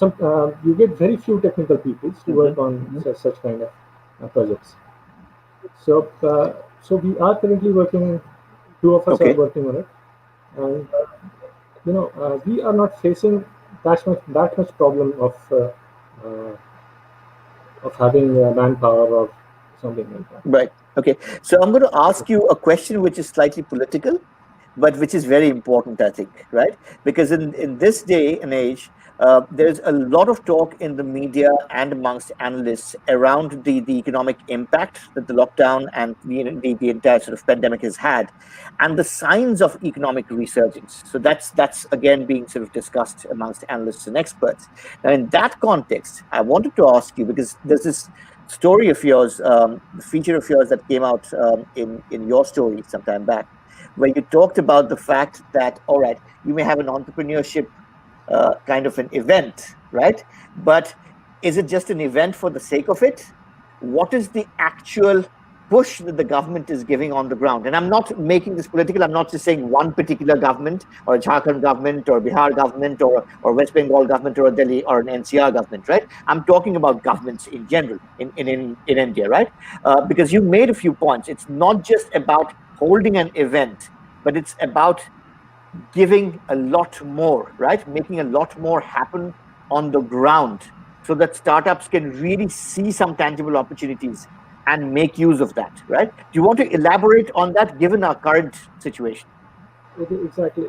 you get very few technical people to work on such kind of projects. So we are currently working. Two of us are working on it, and we are not facing that much problem of having manpower or something like that. Right. Okay. So I'm going to ask you a question which is slightly political, but which is very important, I think, right? Because in this day and age, there's a lot of talk in the media and amongst analysts around the economic impact that the lockdown and the entire sort of pandemic has had, and the signs of economic resurgence. So that's again being sort of discussed amongst analysts and experts. Now, in that context, I wanted to ask you, because there's this story of yours, the feature of yours that came out in your story some time back, where you talked about the fact that, all right, you may have an entrepreneurship kind of an event, right? But is it just an event for the sake of it? What is the actual push that the government is giving on the ground? And I'm not making this political. I'm not just saying one particular government, or a Jharkhand government, or a Bihar government, or West Bengal government, or a Delhi or an NCR government, right? I'm talking about governments in general in India, right? Because you made a few points. It's not just about holding an event, but it's about giving a lot more, right? Making a lot more happen on the ground so that startups can really see some tangible opportunities and make use of that, right? Do you want to elaborate on that given our current situation? Exactly.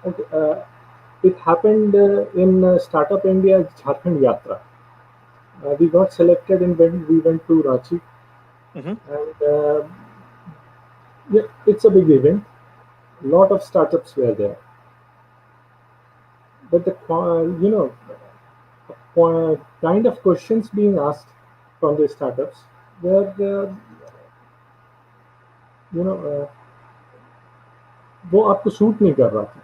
Okay, it happened in Startup India Jharkhand Yatra. We got selected and when we went to Ranchi. And yeah, it's a big event. A lot of startups were there. But the kind of questions being asked from the startups were वो आपको suit नहीं कर रहा था.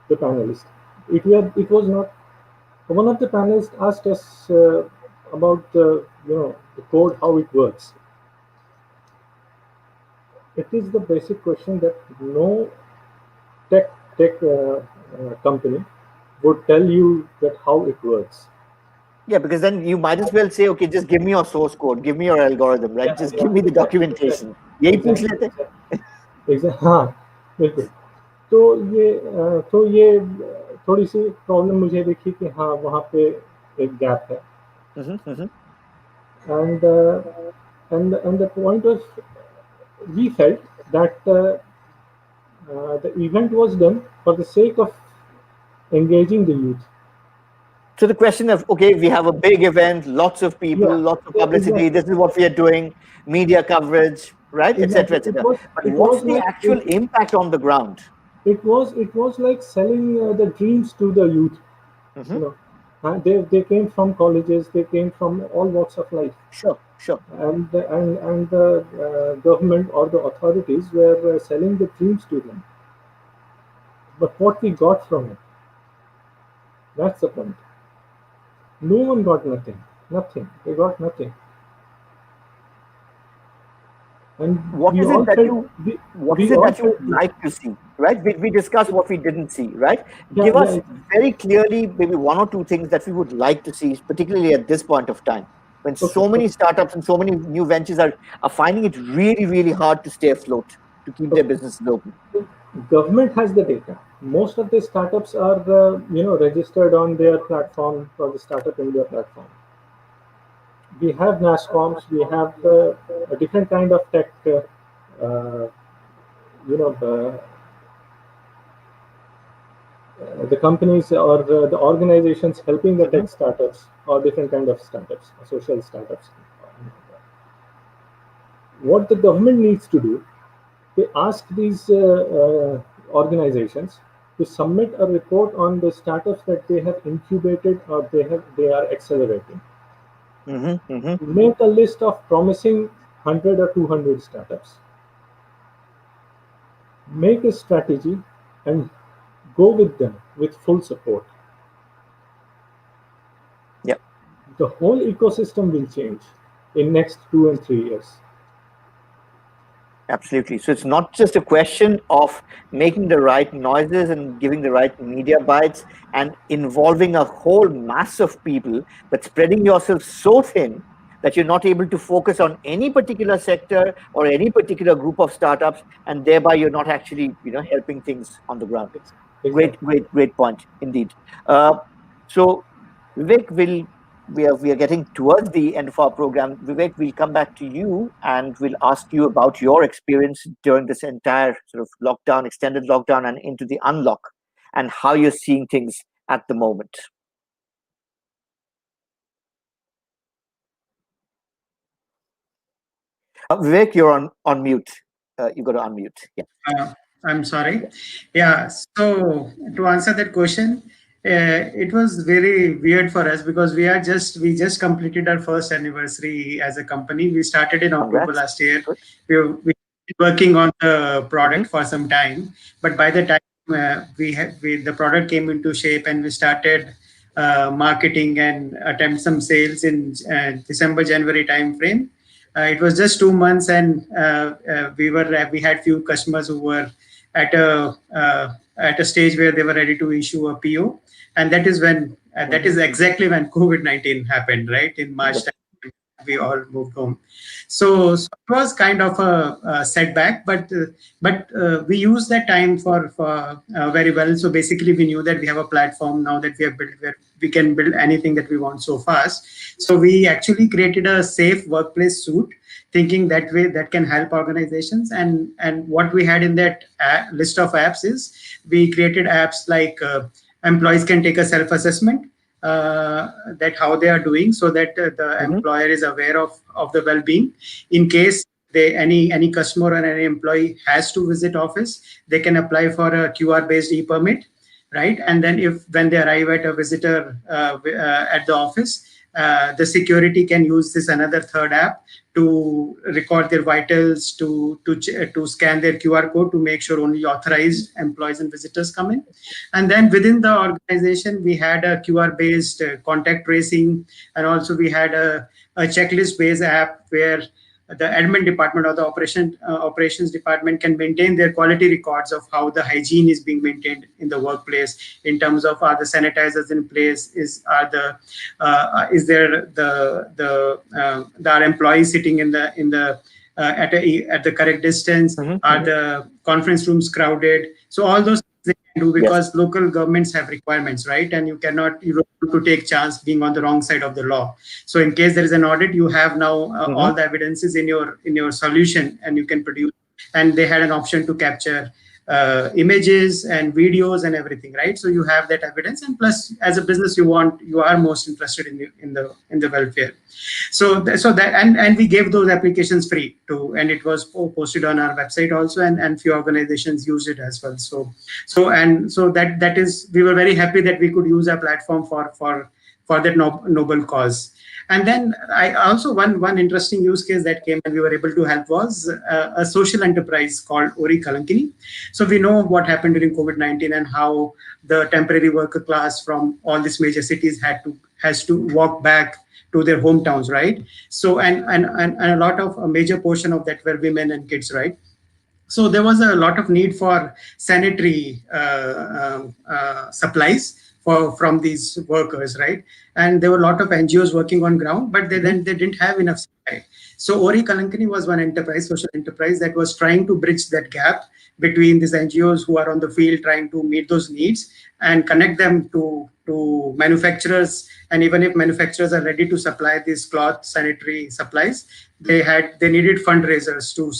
The panelist. It was not. One of the panelists asked us about the code, how it works. It is the basic question that no tech company would tell you that how it works. Yeah, because then you might as well say, okay, just give me your source code, give me your algorithm, right? Yeah, just give me the documentation. यही पूछ लेते. हाँ, बिल्कुल. तो ये थोड़ी सी problem मुझे दिखी कि हाँ वहाँ पे एक गैप है. And the point was, we felt that the event was done for the sake of engaging the youth. So the question of, okay, we have a big event, lots of people, lots of publicity, this is what we are doing, media coverage, right, etc., etc. But what's the actual impact on the ground? It was like selling the dreams to the youth. They came from colleges, they came from all walks of life. Sure. And the government or the authorities were selling the dreams to them. But what we got from it, that's the point. No one got nothing. They got nothing. And what is it that you would like to see? right? We discussed what we didn't see, right? Yeah, Give us yeah. very clearly maybe one or two things that we would like to see, particularly at this point of time, when Okay, so many okay. startups and so many new ventures are finding it really, really hard to stay afloat, to keep their businesses open. Government has the data. Most of the startups are, registered on their platform, for the Startup India platform. We have NASSCOMs, we have a different kind of tech, uh, you know, the companies or the organizations helping the Mhm. tech startups or different kind of startups, social startups. What the government needs to do, they ask these organizations to submit a report on the startups that they have incubated or they are accelerating. Mhm. Mhm. Make a list of promising 100 or 200 startups. Make a strategy and go with them with full support. Yeah. The whole ecosystem will change in next 2 and 3 years. Absolutely. So it's not just a question of making the right noises and giving the right media bites and involving a whole mass of people, but spreading yourself so thin that you're not able to focus on any particular sector or any particular group of startups, and thereby you're not actually, helping things on the ground. Great, Exactly. great, great point indeed. Uh, so Vivek, we are getting towards the end of our program. Vivek, we'll come back to you and we'll ask you about your experience during this entire sort of lockdown, extended lockdown, and into the unlock, and how you're seeing things at the moment. Vivek, you're on mute. You got to unmute. Yeah. Uh, I'm sorry. Yeah. So to answer that question, it was very weird for us because we just completed our first anniversary as a company. We started in October Congrats. last year. Good. We been working on the Hmm. product for some time, but by the time the product came into shape and we started marketing and attempt some sales in December January timeframe. It was just 2 months, and we had few customers who were at a stage where they were ready to issue a PO, and that is exactly when COVID-19 happened, right in March. Yep. We all moved home, so it was kind of a setback, but we used that time for very well. So basically, we knew that we have a platform now that we have built where we can build anything that we want so fast. So we actually created a safe workplace suite, thinking that way that can help organizations. And what we had in that list of apps is we created apps like employees can take a self-assessment, that how they are doing, so that the Hmm. employer is aware of the well-being. In case any customer or any employee has to visit office, they can apply for a QR based e-permit, right? And then if when they arrive at a visitor at the office, the security can use this another third app to record their vitals, to scan their QR code to make sure only authorized employees and visitors come in. And then within the organization, we had a QR based contact tracing, and also we had a checklist based app where the admin department or the operations department can maintain their quality records of how the hygiene is being maintained in the workplace, in terms of are the sanitizers in place, is there the our employees sitting at the correct distance, Hmm. are Hmm. the conference rooms crowded. So all those things they can do, Yes. because local governments have requirements, right? And you don't want to take chance being on the wrong side of the law. So in case there is an audit, you have now Hmm. all the evidences in your solution, and you can produce. And they had an option to capture images and videos and everything, right? So you have that evidence, and plus, as a business, you are most interested in the welfare. So that and we gave those applications free to, and it was posted on our website also, and few organizations used it as well. So that is, we were very happy that we could use our platform for that noble cause. And then I also, one interesting use case that came and we were able to help was a social enterprise called Ori Kalankini. So we know what happened during COVID-19 and how the temporary worker class from all these major cities has to walk back to their hometowns, right? So and a lot of a major portion of that were women and kids, right? So there was a lot of need for sanitary supplies from these workers, right? And there were a lot of NGOs working on ground, but they didn't have enough supply. So Ori Kalankani was one enterprise, social enterprise, that was trying to bridge that gap between these NGOs who are on the field trying to meet those needs and connect them to manufacturers. And even if manufacturers are ready to supply these cloth sanitary supplies, they needed fundraisers to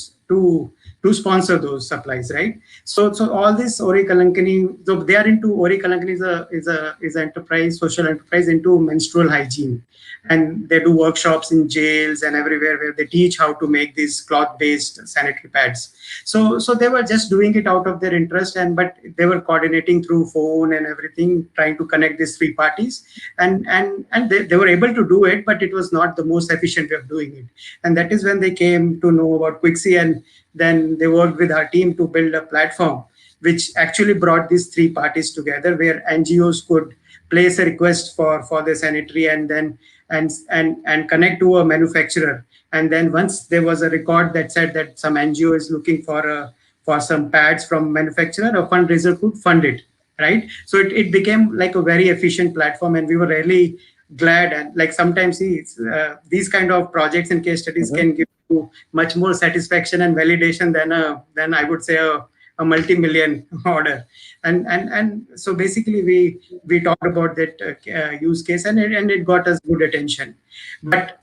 sponsor those supplies, right? So all this Ori Kalankani, so they are into Ori Kalankani is a enterprise, social enterprise into menstrual hygiene, and they do workshops in jails and everywhere where they teach how to make these cloth-based sanitary pads. So they were just doing it out of their interest, but they were coordinating through phone and everything, trying to connect these three parties, and they were able to do it, but it was not the most efficient way of doing it. And that is when they came to know about Quixi, and then they worked with our team to build a platform which actually brought these three parties together, where NGOs could place a request for the sanitary and then and connect to a manufacturer. And then once there was a record that said that some NGO is looking for some pads from manufacturer, a fundraiser could fund it, right? So it became like a very efficient platform, and we were really glad. And like sometimes these kind of projects and case studies can give you much more satisfaction and validation than I would say a multi-million order. And so basically we talked about that use case, and it got us good attention. But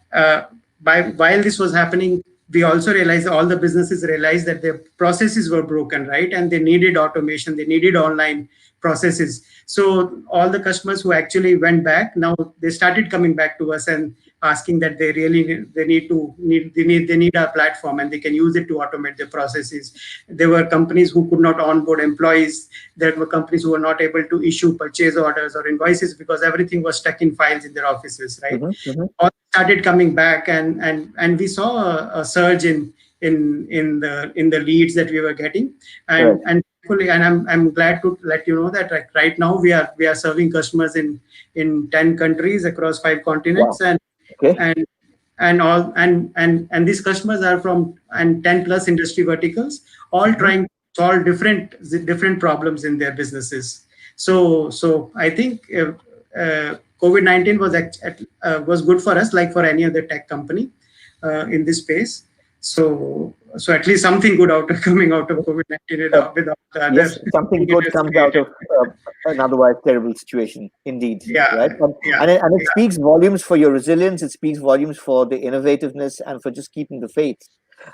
while this was happening, we also realized, all the businesses realized that their processes were broken, right? And they needed automation, they needed online processes. So all the customers who actually went back, now they started coming back to us and asking that they need our platform, and they can use it to automate their processes. There were companies who could not onboard employees. There were companies who were not able to issue purchase orders or invoices because everything was stuck in files in their offices, right? All started coming back, and we saw a surge in the leads that we were getting, and I'm glad to let you know that right now we are serving customers in 10 countries across 5 continents. Wow. And these customers are from 10 plus industry verticals, all trying to solve different problems in their businesses. So I think COVID-19 was good for us, like for any other tech company in this space. So at least something good coming out of COVID-19 without the other. Yes, something good comes out of an otherwise terrible situation, indeed. Yeah, right? And it speaks volumes for your resilience. It speaks volumes for the innovativeness and for just keeping the faith.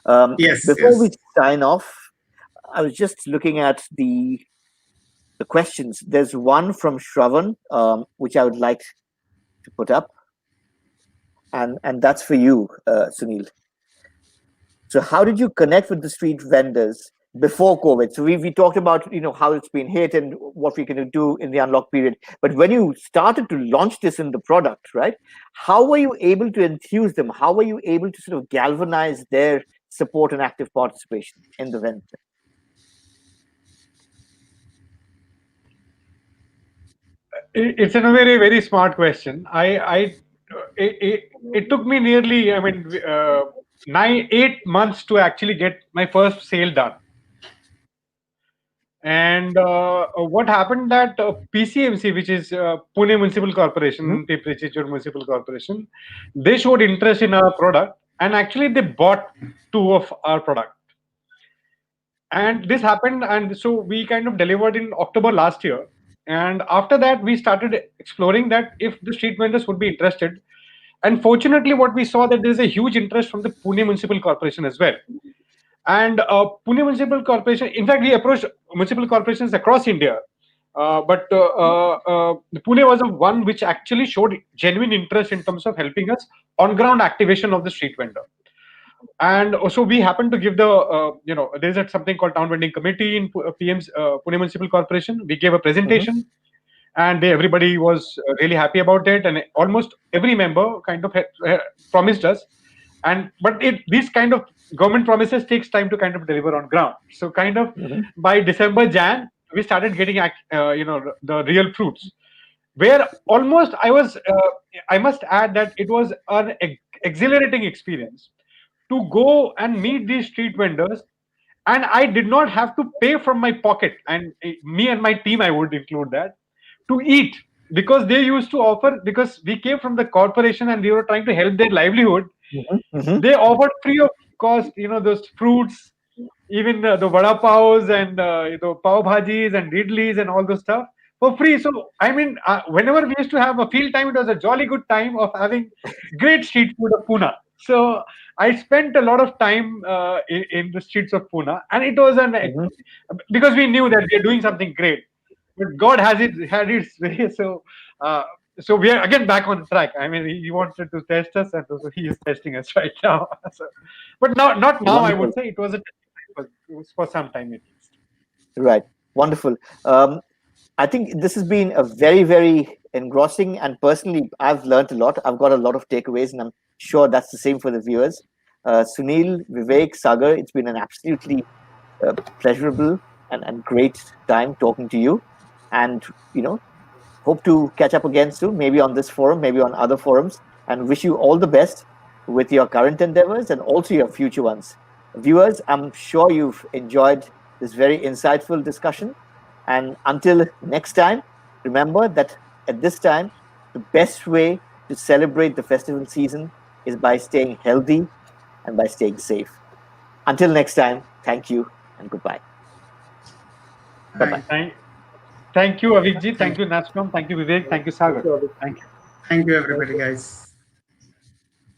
Before we sign off, I was just looking at the questions. There's one from Shravan, which I would like to put up, and that's for you, Sunil. So how did you connect with the street vendors before COVID? So we talked about how it's been hit and what we can do in the unlock period. But when you started to launch this in the product, right? How were you able to enthuse them? How were you able to sort of galvanize their support and active participation in the event? It's a very, very smart question. It took me nearly, 8 months to actually get my first sale done. And what happened that PCMC, which is Pune Municipal Corporation, Pimpri Chinchwad Municipal Corporation, they showed interest in our product, and actually they bought 2 of our product. And this happened, and so we kind of delivered in October last year. And after that, we started exploring that if the street vendors would be interested. And fortunately, what we saw that there's a huge interest from the Pune Municipal Corporation as well. And Pune Municipal Corporation, in fact, we approached municipal corporations across India. But the Pune was the one which actually showed genuine interest in terms of helping us on ground activation of the street vendor. And also we happened to give there's something called Town Vending Committee in Pune Municipal Corporation. We gave a presentation, and everybody was really happy about it. And almost every member kind of promised us. But these kind of government promises takes time to kind of deliver on ground. So kind of by December, Jan, we started getting the real fruits. Where almost I must add that it was an exhilarating experience to go and meet these street vendors and I did not have to pay from my pocket, and me and my team, I would include that, to eat, because they used to offer, because we came from the corporation and we were trying to help their livelihood. They offered free of cost, those fruits, even the vada paos and pav bhajis and idlis and all those stuff for free. So I mean, whenever we used to have a field time, it was a jolly good time of having great street food of Pune. So I spent a lot of time in the streets of Pune, and it was because we knew that we are doing something great. But God had its way. So we are again back on track. I mean, he wanted to test us, and so he is testing us right now. But not now. I would say it was for some time at least. Right. Wonderful. I think this has been a very, very engrossing, and personally, I've learned a lot. I've got a lot of takeaways, and I'm sure that's the same for the viewers. Sunil, Vivek, Sagar, it's been an absolutely pleasurable and great time talking to you. And, hope to catch up again soon, maybe on this forum, maybe on other forums, and wish you all the best with your current endeavors and also your future ones. Viewers, I'm sure you've enjoyed this very insightful discussion. And until next time, remember that at this time, the best way to celebrate the festival season is by staying healthy and by staying safe. Until next time, thank you and goodbye. Bye-bye. Thank you, Avijit. Thank you, Nascom. Thank you, Vivek. Thank you, Sagar. Thank you. Thank you, everybody, guys.